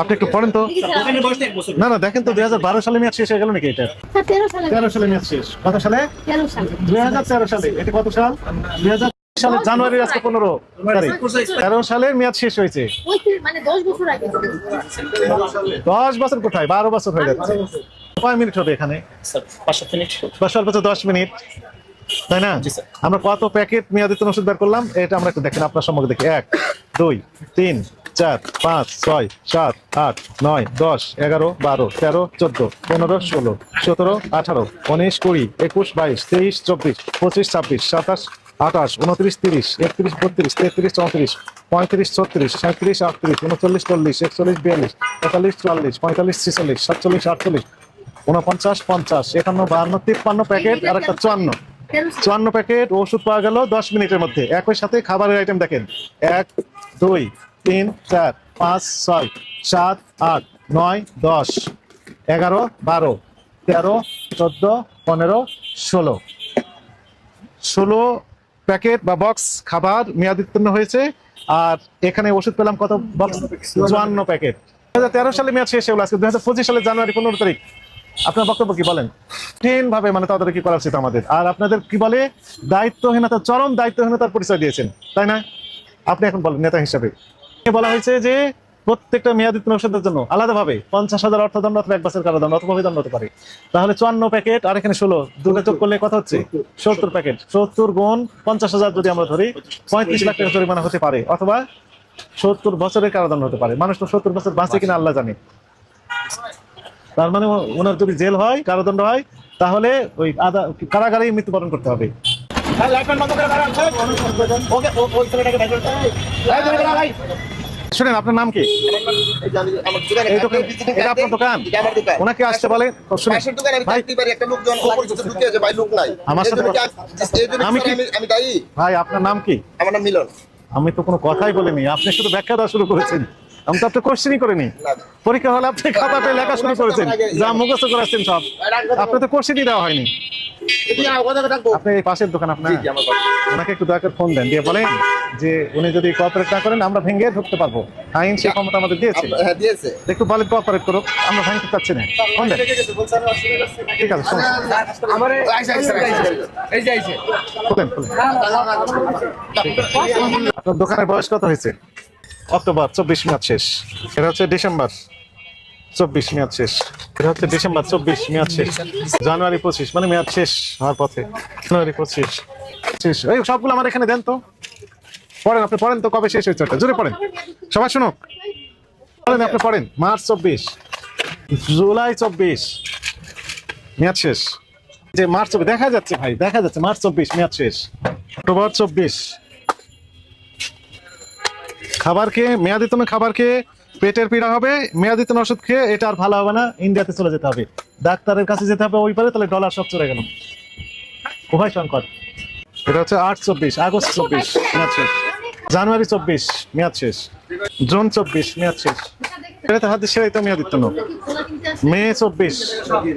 আপনি একটু পড়েন তো। না না দেখেন তো 2012 সালে মেয়াদ শেষ হয়ে গেল নাকি? এটা 13 সালে মেয়াদ শেষ। কত সালে? 2013 সালে। এটা কত সাল? 2000 সালের জানুয়ারি, আজকে 15 তারিখ। 13 সালের মেয়াদ শেষ হয়েছে। মানে 10 বছর আগে। 10 বছর কোথায়, 12 বছর হয়ে যাচ্ছে। কয় মিনিট হবে এখানে? Sir 5 minute. 10 মিনিট, তাই না? আমরা কত প্যাকেট মেয়াদিত ওষুধ বের করলাম এটা আমরা একটু দেখেন আপনার সম্মুখে দেখি। 1 2 3 4 5 6 7 8 9 10 11 12 13 14 15 16 17 18 19 20 21 22 23 24 25 26 27 28 29 30 31 32 33 34 35 36 37 38 39 40 41 42 43 44 45 46 47 48 49 50 51 52 53 প্যাকেট আর একটা 54 প্যাকেট ওষুধ পাওয়া গেল 10 মিনিটের মধ্যে। একই সাথে খাবারের আইটেম দেখেন 1 2 3 4 5 6 7 8 9 10 11 12 13 14 15 16 প্যাকেট বা বক্স খাবার মেয়াদোত্তীর্ণ হয়েছে। আর এখানে ওষুধ পেলাম কত বক্স? 54 প্যাকেট। 2013 সালে মেয়াদ শেষ হলো, আজকে 2025 সালের জানুয়ারি 15 তারিখ। আপনার বক্তব্য কি বলেন? কঠিন ভাবে মানে তদারকি করা উচিত আমাদের। আর আপনাদের কি বলে দায়িত্বহীনতা, চরম দায়িত্বহীনতার পরিচয় দিয়েছেন, তাই না? আপনি এখন বলেন নেতা হিসাবে। বলা হয়েছে যে প্রত্যেকটা মেয়াদোত্তীর্ণ ওষুধের জন্য আলাদাভাবে 50,000 অর্থদণ্ড অথবা 1 বছর কারাদণ্ড অথবা অভিদণ্ড হতে পারে। তাহলে 54 প্যাকেট আর এখানে 16 দুটো যোগ করলে কত হচ্ছে? 70 প্যাকেট। 70 গুণ 50,000 যদি আমরা ধরি 35 লাখ টাকা জরিমানা হতে পারে, অথবা 70 বছরের কারাদণ্ড হতে পারে। মানুষ তো 70 বছর বাঁচে কিনা আল্লাহ জানে। তার মানে ওনার যদি জেল হয়, কারাদণ্ড হয়, তাহলে ওই কারাগারেই মৃত্যুবরণ করতে হবে। শুনেন, আপনার নাম কি? এটা আপনার দোকান? ওনাকে আসতে বলে। আমার সাথে ভাই, আপনার নাম কি? আমার নাম মিলন। আমি তো কোনো কথাই বলিনি, আপনি শুধু ব্যাখ্যা দেওয়া শুরু করেছেন। আমি তো আপনার কোশ্চেনই করিনি। পরীক্ষা হলে আপনি খাতাতে লেখা শুরু করেছেন, যা মুখস্থ করেছেন সব। আপনি তো কোশ্চেনই দেওয়া হয়নি। আপনি এই পাশের দোকান আপনার, ওনাকে একটু দয়া করে ফোন দেন, দিয়ে বলেন যে উনি যদি কোঅপারেট না করেন আমরা ভেঙে ঢুকতে পারবো। আইন সে ক্ষমতা আমাদের দিয়েছে, একটু বলেন কোঅপারেট করুক, আমরা ভাঙতে চাচ্ছি না। ফোন দেন। ঠিক আছে, আপনার দোকানের বয়স কত হয়েছে? অক্টোবর 24 মেয়াদ শেষ। এটা হচ্ছে ডিসেম্বর 24 মেয়াদ শেষ। এটা হচ্ছে ডিসেম্বর 24 মেয়াদ শেষ। জানুয়ারি 25 মানে মেয়াদ শেষ হওয়ার পথে। জানুয়ারি 25 শেষ। এই সবগুলো আমার এখানে দেন তো। পড়েন, আপনি পড়েন তো কবে শেষ হয়েছে ওটা, জোরে পড়েন, সবাই শুনুক। পড়েন, আপনি পড়েন। মার্চ 24, জুলাই 24 মেয়াদ শেষ। যে মার্চ 24 দেখা যাচ্ছে ভাই, দেখা যাচ্ছে মার্চ 24 মেয়াদ শেষ। অক্টোবর 24 খাবার খেয়ে, মেয়াদিতন খাবার খেয়ে পেটের পীড়া হবে, মেয়াদিতন ওষুধ খেয়ে এটা আর ভালো হবে না, ইন্ডিয়াতে চলে যেতে হবে, ডাক্তারের কাছে যেতে হবে ওই পারে, তাহলে ডলার সব চলে গেল। উভয় সংকট। এটা হচ্ছে 8-24, আগস্ট 24 মেয়াদ শেষ। জানুয়ারি 24 মেয়াদ শেষ। জুন 24 মেয়াদ শেষ। এটা হাতে সেরাই তো মেয়াদিতন। মে 24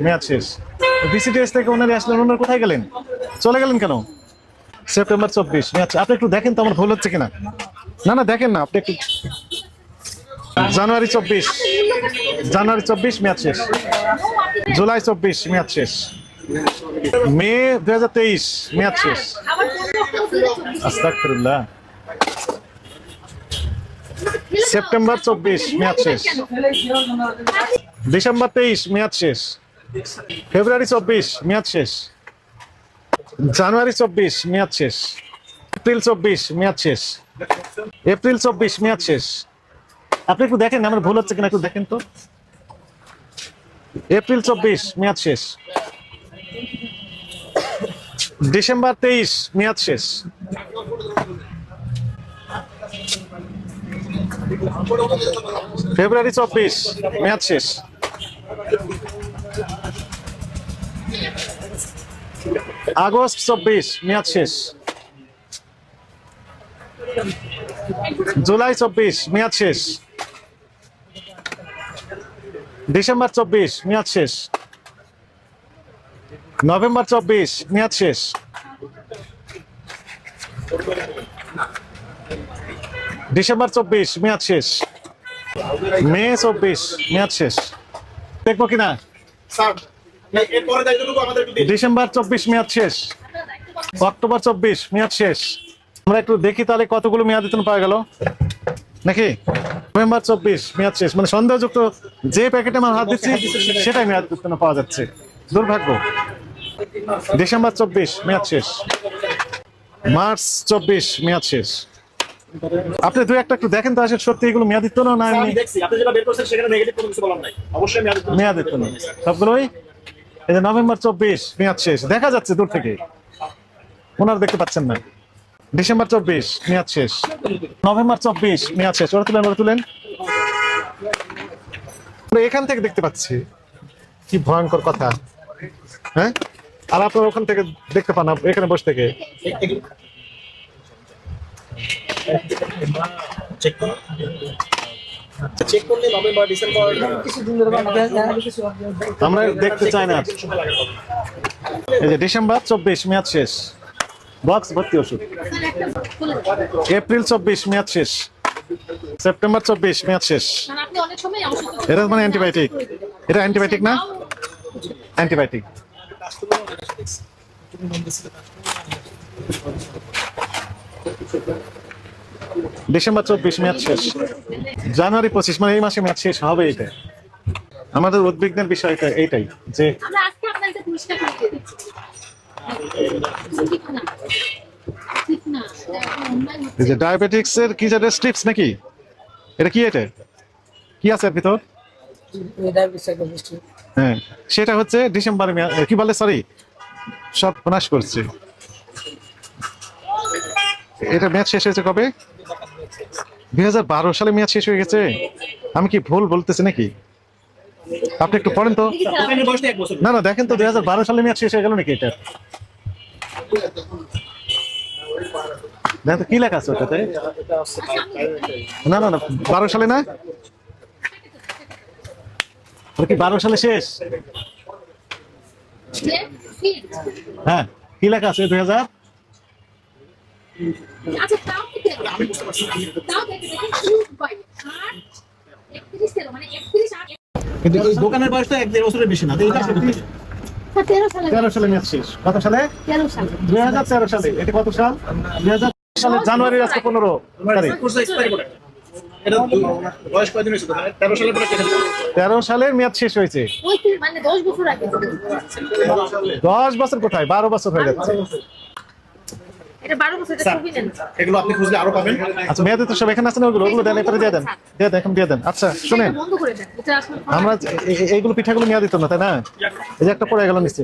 মেয়াদ শেষ। বিসিডিএস থেকে ওনারা আসলেন, ওনারা কোথায় গেলেন? চলে গেলেন কেন? সেপ্টেম্বর 24 মেয়াদ শেষ। আপনি একটু দেখেন তো আমার ভুল হচ্ছে কিনা। না না দেখেন না আপনি একটু। জানুয়ারি 24 মেয়াদ শেষ। জুলাই 24 মেয়াদ শেষ। মে 2023 মেয়াদ শেষ। আস্তাগফিরুল্লাহ। সেপ্টেম্বর 24 মেয়াদ শেষ। ডিসেম্বর 23 মেয়াদ শেষ। ফেব্রুয়ারি 24 মেয়াদ শেষ। জানুয়ারি 24 মেয়াদ শেষ। এপ্রিল 24 মেয়াদ শেষ। এপ্রিল 24 মেয়াদ শেষ। আপনি একটু দেখেন আমার ভুল হচ্ছে কিনা, একটু দেখেন তো। এপ্রিল 24 মেয়াদ শেষ। ডিসেম্বর 23 মেয়াদ শেষ। ফেব্রুয়ারি 24 মেয়াদ শেষ। আগস্ট 24 মেয়াদ শেষ। জুলাই 24 মেয়াদ শেষ। ডিসেম্বর 24 মেয়াদ শেষ। নভেম্বর 24 মেয়াদ শেষ। ডিসেম্বর 24 মেয়াদ শেষ। মে 24 মেয়াদ শেষ, দেখবো কিনা? ডিসেম্বর 24 মেয়াদ শেষ, অক্টোবর 24 মেয়াদ শেষ। আমরা একটু দেখি তাহলে কতগুলো মেয়াদিতন পাওয়া গেল নাকি। নভেম্বর 24 মেয়াদ শেষ, মানে সন্দেহযুক্ত যে প্যাকেটে আমরা হাত দিচ্ছি সেটাই মেয়াদিতন পাওয়া যাচ্ছে, দুর্ভাগ্য। ডিসেম্বর 24 মেয়াদ শেষ, মার্চ 24 মেয়াদ শেষ। আপনি দুই একটা একটু দেখেন তো আসলে সত্যি এগুলো মেয়াদিতন না এমনি মেয়াদিতন সবগুলোই। এই যে নভেম্বর 24 মেয়াদ শেষ দেখা যাচ্ছে দূর থেকে, ওনারা দেখতে পাচ্ছেন না। ডিসেম্বর 24 মেয়াদ শেষ, নভেম্বর 24 মেয়াদ শেষ। ওরা তুলেন, ওরা তুলেন, এখান থেকে দেখতে পাচ্ছি। কি ভয়ঙ্কর কথা, হ্যাঁ? আর আপনার ওখান থেকে দেখতে পান এখানে বসে থেকে। আমরা দেখতে চাই না। এই যে ডিসেম্বর 24 মেয়াদ শেষ, বক্স ভর্তি ওষুধ। এপ্রিল 24 মেয়াদ শেষ, সেপ্টেম্বর 24 মেয়াদ শেষ। এটা মানে অ্যান্টিবায়োটিক, এটা অ্যান্টিবায়োটিক না? অ্যান্টিবায়োটিক। ডিসেম্বর 24 মেয়াদ শেষ, জানুয়ারি 25 মানে এই মাসে মেয়াদ শেষ হবে। এটা আমাদের উদ্বিগ্নের বিষয়টা এইটাই যে ডায়াবেটিক্স এর কি যে স্ট্রিপস নাকি, এটা কি, এটা কি আছে এর ভিতর? হ্যাঁ, সেটা হচ্ছে ডিসেম্বরে কি বলে, সরি সব নাশ করছে। এটা মেয়াদ শেষ হয়েছে কবে? 2012 সালে মেয়াদ শেষ হয়ে গেছে। আমি কি ভুল বলতেছি নাকি? আপনি একটু পড়েন তো। না না, দেখেন তো 2012 সালে মেয়াদ শেষ হয়ে গেল নাকি এটা? দেখেন তো কি লেখা আছে ওটাতে। না না না, 12 সালে না, কি 12 সালে শেষ? হ্যাঁ, কি লেখা আছে 2000? কিন্তু দোকানের বয়স তো 1-1.5 বছরের বেশি না। 13 সালে মেয়াদ শেষ। কত সালে? 2013 সালে। এটা কত সাল? 2000 সালের জানুয়ারি, আজকে 15 তারিখ। এটা বয়স কয়দিন হয়েছে? 13 সালের মেয়াদ শেষ হয়েছে। মানে 10 বছর আগে। 10 বছর কোথায়, 12 বছর হয়ে যাচ্ছে। এটা 12 বছর, এটা ছবি নেন। এগুলো আপনি খুঁজলে আরো পাবেন। আচ্ছা, মেয়াদ তো সব এখানে আছে না? ওগুলো দেন, এপারে দিয়ে দেন, দিয়ে দেন, এখন দিয়ে দেন। আচ্ছা শুনেন, বন্ধ করে দেন। এটা আসলে আমরা এইগুলো পিঠাগুলো মেয়াদ দিত না, তাই না? এই যে একটা পড়ে গেল নিচে,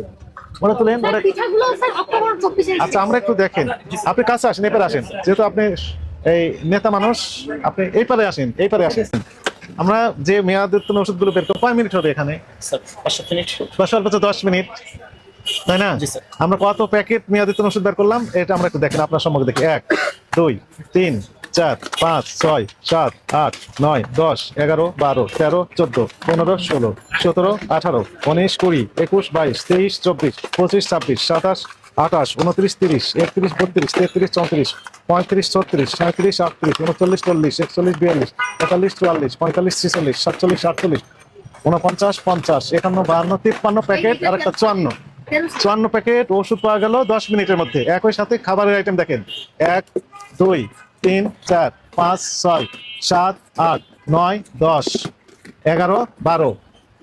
ওরা তুলেন। পিঠাগুলো স্যার অক্টোবর 24 এ। আচ্ছা, আমরা একটু দেখেন, আপনি কাছে আসেন, এপারে আসেন, যেহেতু আপনি এই নেতা মানুষ, আপনি এই পারে আসেন, এই পারে আসেন। আমরা যে মেয়াদোত্তীর্ণ ওষুধগুলো বের করব, কয় মিনিট হবে এখানে? স্যার 5 মিনিট, সর্বোচ্চ 10 মিনিট, তাই না? আমরা কত প্যাকেট মেয়াদোত্তীর্ণ ওষুধ বের করলাম এটা আমরা একটু দেখেন আপনার সম্মুখে দেখি। 1 2 3 4 5 6 7 8 9 10 11 12 13 14 15 16 17 18 19 20 21 22 23 24 25 26 27 28 29 30 31 32 33 34 35 36 37 38 39 40 41 42 43 44 45 46 47 48 49 50 51 52 53 প্যাকেট আর একটা 54 প্যাকেট ওষুধ পাওয়া গেল 10 মিনিটের মধ্যে। একই সাথে খাবারের আইটেম দেখেন, 1 2 3 4 5 6 7 8 9 10 11 12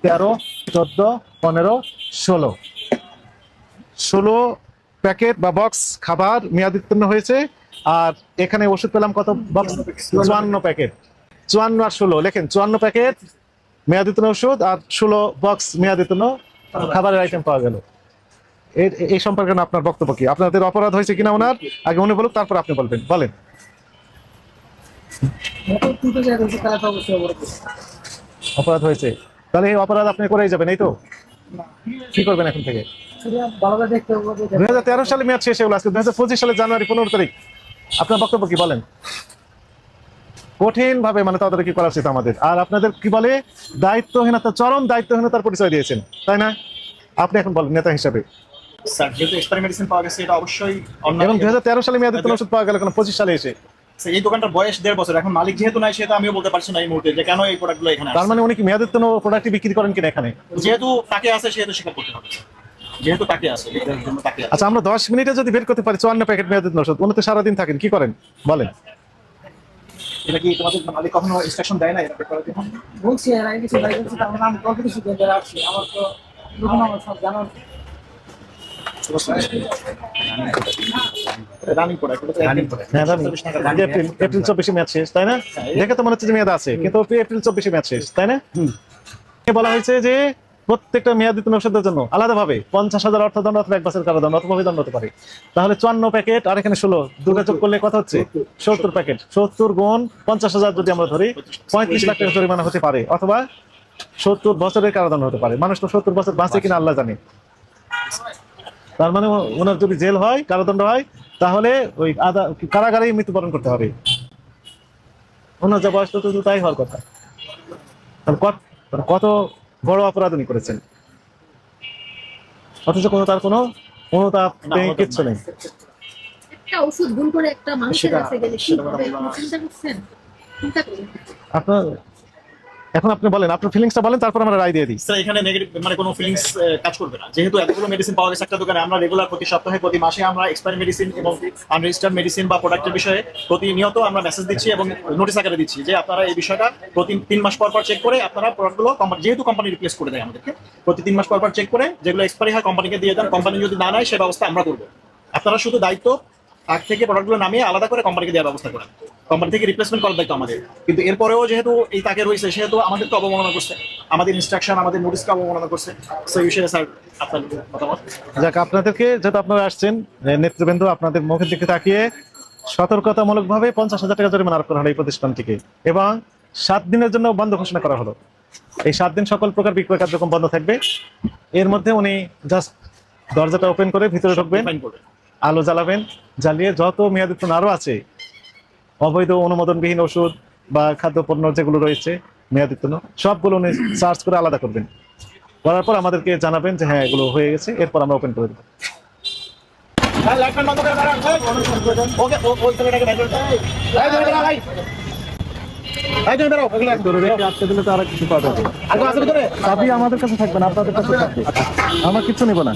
13 14 15 16 প্যাকেট বা বক্স খাবার মেয়াদোত্তীর্ণ হয়েছে। আর এখানে ওষুধ পেলাম কত বক্স? 54 প্যাকেট। 54 আর 16 লেখেন, 54 প্যাকেট মেয়াদোত্তীর্ণ ওষুধ আর 16 বক্স মেয়াদোত্তীর্ণ খাবারের আইটেম পাওয়া গেল। এই সম্পর্কে আপনার বক্তব্য কি? আপনাদের অপরাধ হয়েছে কিনা ওনার আগে উনি বলুক, তারপর আপনি বলবেন। বলেন। অপরাধ হয়েছে, তাহলে এই অপরাধ আপনি করেই যাবেন, এই তো? কি করবেন এখন থেকে? 2013 সালে মেয়াদ শেষ হলো, আজকে 2025 সালের জানুয়ারি 15 তারিখ। আপনার বক্তব্য কি বলেন? কঠিন ভাবে মানে তদারকি করা উচিত আমাদের। আর আপনাদের কি বলে, দায়িত্বহীনতা, চরম দায়িত্বহীনতার পরিচয় দিয়েছেন, তাই না? আপনি এখন বলেন নেতা হিসাবে। স্যার, যেহেতু এক্সপায়ারি মেডিসিন পাওয়া গেছে, এটা অবশ্যই এবং 2013 সালে মেয়াদোত্তীর্ণ ওষুধ পাওয়া গেল, কেন 25 সালে এসে? এই দোকানটার বয়স 1.5 বছর, এখন মালিক যেহেতু নাই সেহেতু আমিও বলতে পারছি না এই মুহূর্তে যে কেন এই প্রোডাক্টগুলো এখানে তার মানে উনি কি মেয়াদোত্তীর্ণ প্রোডাক্টই বিক্রি করেন কিনা এখানে? যেহেতু তাকে আছে সেহেতু স্বীকার করতে হবে, যেহেতু তাকে আছে এটার জন্য তাকে আছে। আচ্ছা, আমরা 10 মিনিটে যদি বের করতে পারি 54 প্যাকেট মেয়াদোত্তীর্ণ ওষুধ, উনি তো সারাদিন থাকেন, কি করেন বলেন? এটা কি তোমাদের মালিক কখনো ইনস্ট্রাকশন দেয় না এটা করার জন্য? বলছি এর আগে কিছু ভাই বলছি, তার মানে আমি কত কিছু কেটে রাখছি, আমার তো যখন আমার সব জানার রানিং প্রোডাক্ট, এটা তো হ্যাঁ, জানি। এপ্রিল 24 মেয়াদ শেষ, তাই না? দেখে তো মনে হচ্ছে যে মেয়াদ আছে, কিন্তু এপ্রিল 24 মেয়াদ শেষ, তাই না? বলা হয়েছে যে প্রত্যেকটা মেয়াদোত্তীর্ণ ওষুধের জন্য আলাদাভাবে 50,000 অর্থদণ্ড অথবা 1 বছর কারাদণ্ড অথবা অভিদণ্ড হতে পারে। তাহলে 54 প্যাকেট আর এখানে 16, দুটো যোগ করলে কত হচ্ছে? 70 প্যাকেট। 70 গুণ 50,000 যদি আমরা ধরি 35 লাখ টাকা জরিমানা হতে পারে, অথবা 70 বছরের কারাদণ্ড হতে পারে। মানুষ তো 70 বছর বাঁচে কিনা আল্লাহ জানে। তার মানে ওনার যদি জেল হয়, কারাদণ্ড হয়, তাহলে ওই কারাগারেই মৃত্যুবরণ করতে হবে। ওনার যা বয়স তো তাই হওয়ার কথা। কত বড় অপরাধ উনি করেছেন, অথচ তার কোনো অনুতাপ নেই, কিচ্ছু নেই। একটা ওষুধ ভুল করে একটা মানুষের কাছে গেলে কি হবে চিন্তা করছেন? চিন্তা করুন। আপনার এখন আপনি বলেন, আপনার ফিলিংসটা বলেন, তারপর আমরা রায় দিয়ে দিই। স্যার এখানে নেগেটিভ মানে কোনো ফিলিংস কাজ করবে না, যেহেতু এতগুলো মেডিসিন পাওয়া গেছে একটা দোকানে। আমরা রেগুলার প্রতি সপ্তাহে প্রতি মাসে আমরা এক্সপায়ারি মেডিসিন এবং আনরেজিস্টার্ড মেডিসিন বা প্রোডাক্টের বিষয়ে প্রতিনিয়ত আমরা মেসেজ দিচ্ছি এবং নোটিশ আকারে দিচ্ছি যে আপনারা এই বিষয়টা প্রতি 3 মাস পর চেক করে আপনারা প্রোডাক্টগুলো যেহেতু কোম্পানি রিপ্লেস করে দেয় আমাদেরকে, প্রতি 3 মাস পর চেক করে যেগুলো এক্সপায়ারি হয় কোম্পানিকে দিয়ে দেন। কোম্পানি যদি না নেয় সে ব্যবস্থা আমরা করবো। আপনারা শুধু দায়িত্ব আগ থেকে প্রোডাক্টগুলো নামিয়ে আলাদা করে কোম্পানিকে দেওয়ার ব্যবস্থা করেন, কোম্পানি থেকে রিপ্লেসমেন্ট করার দায়িত্ব আমাদের। কিন্তু এরপরেও যেহেতু এই তাকে রয়েছে, সেহেতু আমাদেরকে অবমাননা করছে, আমাদের ইনস্ট্রাকশন আমাদের নোটিশকে অবমাননা করছে। সেই বিষয়ে স্যার আপনার মতামত? যাক, আপনাদেরকে যেহেতু আপনারা আসছেন, নেতৃবৃন্দ আপনাদের মুখের দিকে তাকিয়ে সতর্কতামূলকভাবে 50,000 টাকা জরিমানা আরোপ করা হলো এই প্রতিষ্ঠানটিকে, এবং 7 দিনের জন্য বন্ধ ঘোষণা করা হলো। এই 7 দিন সকল প্রকার বিক্রয় কার্যক্রম বন্ধ থাকবে। এর মধ্যে উনি জাস্ট দরজাটা ওপেন করে ভিতরে ঢুকবেন, ফাইন করবেন। আলো জ্বালাবেন, জ্বালিয়ে যত মেয়াদোত্তীর্ণ আরো আছে অবৈধ অনুমোদনবিহীন ওষুধ বা খাদ্যপণ্য যেগুলো রয়েছে মেয়াদোত্তীর্ণ, সবগুলো উনি সার্চ করে আলাদা করবেন। করার পর আমাদেরকে জানাবেন যে হ্যাঁ এগুলো হয়ে গেছে, এরপর আমরা ওপেন করে দেবো। আটকে দিলে তো আর কিছু পাওয়া যাবে না। চাবি আমাদের কাছে থাকবে না, আপনাদের কাছে থাকবে। আমরা কিচ্ছু নেবো না।